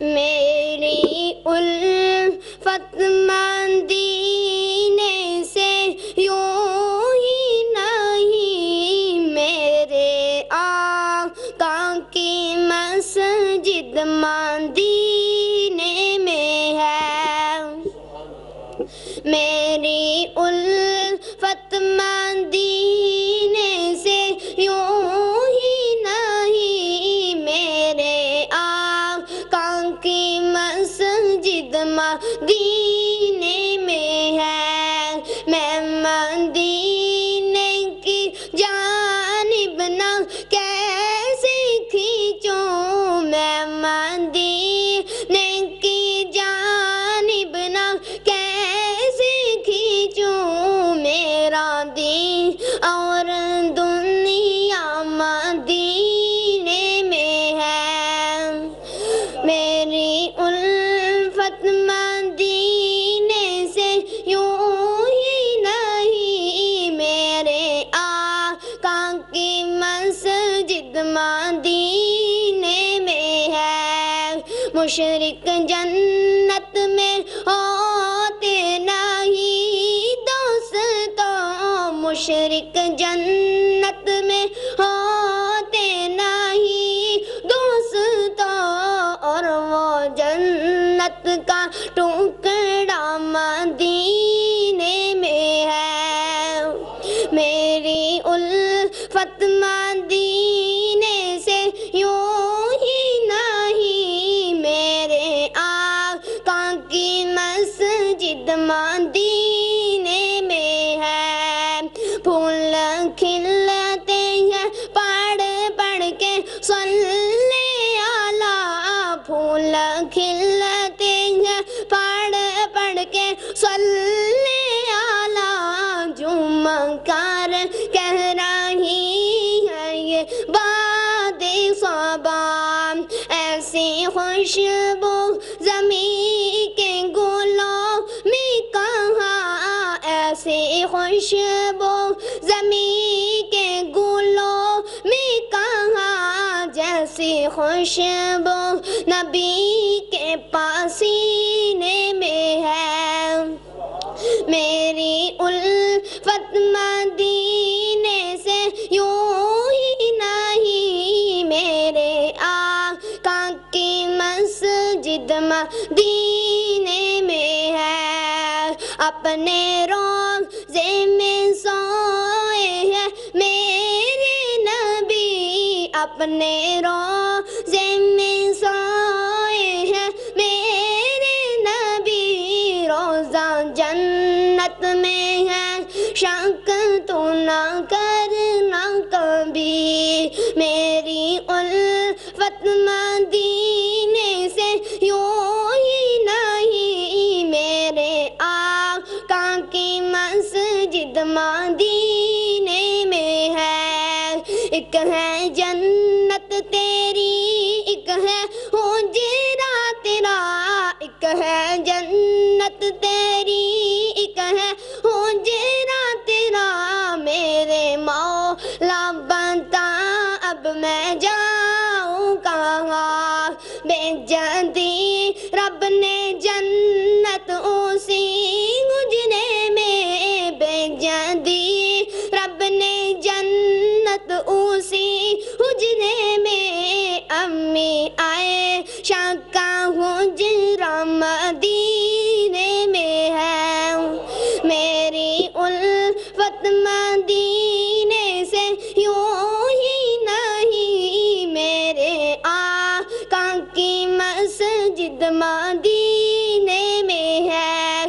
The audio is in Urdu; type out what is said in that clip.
میری الفت مدینے سے یوں ہی نہیں، میرے آقا کی مسجد مدینے میں ہے۔ میری الفت مدینے سے یوں ہی نہیں، میرے آقا کی مسجد مدینے میں ہے۔ میں مدینے کی جانب نہ کیسے کھینچوں، میں مدینے کی جانب نہ کیسے کھینچوں، میرا دین اور دنیا مدینے میں ہے۔ میری الفت مدینے سے یوں ہی نہیں، میرے آقا کی مسجد مدینے میں ہے۔ مشرک جنت میں ہوتے نہیں دوستوں، مشرک جنت میں ہوتے نہیں دوستوں، اور وہ جنت کا ٹکڑا مدینے میں ہے۔ میری الفت مدینے سے یوں ہی نہیں، میرے آقا کی مسجد مدینے میں ہے۔ پھول کھلتے ہیں پڑھ پڑھ کے صلی اللہ، پھول کھلتے ہیں پڑھ پڑھ کے صلی اللہ، جم کر کہہ رہی ہے یہ باد صبا، ایسی خوشبو زمین کے گلوں میں کہاں، ایسی خوشبو زمین کے گلوں میں کہاں، جیسی خوشبو نبی کے پسینے میں ہے۔ میری الفت مدینے سے یوں ہی نہیں، میرے آقا کی مسجد مدینے میں ہے۔ اپنے روضے میں سوئے ہیں میرے نبی، اپنے روضے میں سوئے ہیں میرے نبی، روزہ جنت میں ہے شک تو نہ کرنا کبھی۔ میری الفت مدینے سے یوں ہی نہیں، میرے آقا کی مسجد مدینے میں ہے۔ ایک ہے جنت تیری، ایک ہے حجرہ تیرا، ایک ہے جنت تیری، ایک ہے حجرہ تیرا، میرے مولا بتا اب میں جاؤں کہاں، بے جدی رب نے جنت اسی حجرے میں، بے جدی رب نے جنت اسی حجرے میں، امی عائشہ کا حجرہ مدینے میں ہے۔ میری الفت مدینے سے یوں ہی نہیں، میرے آقا کی مسجد مدینے میں ہے۔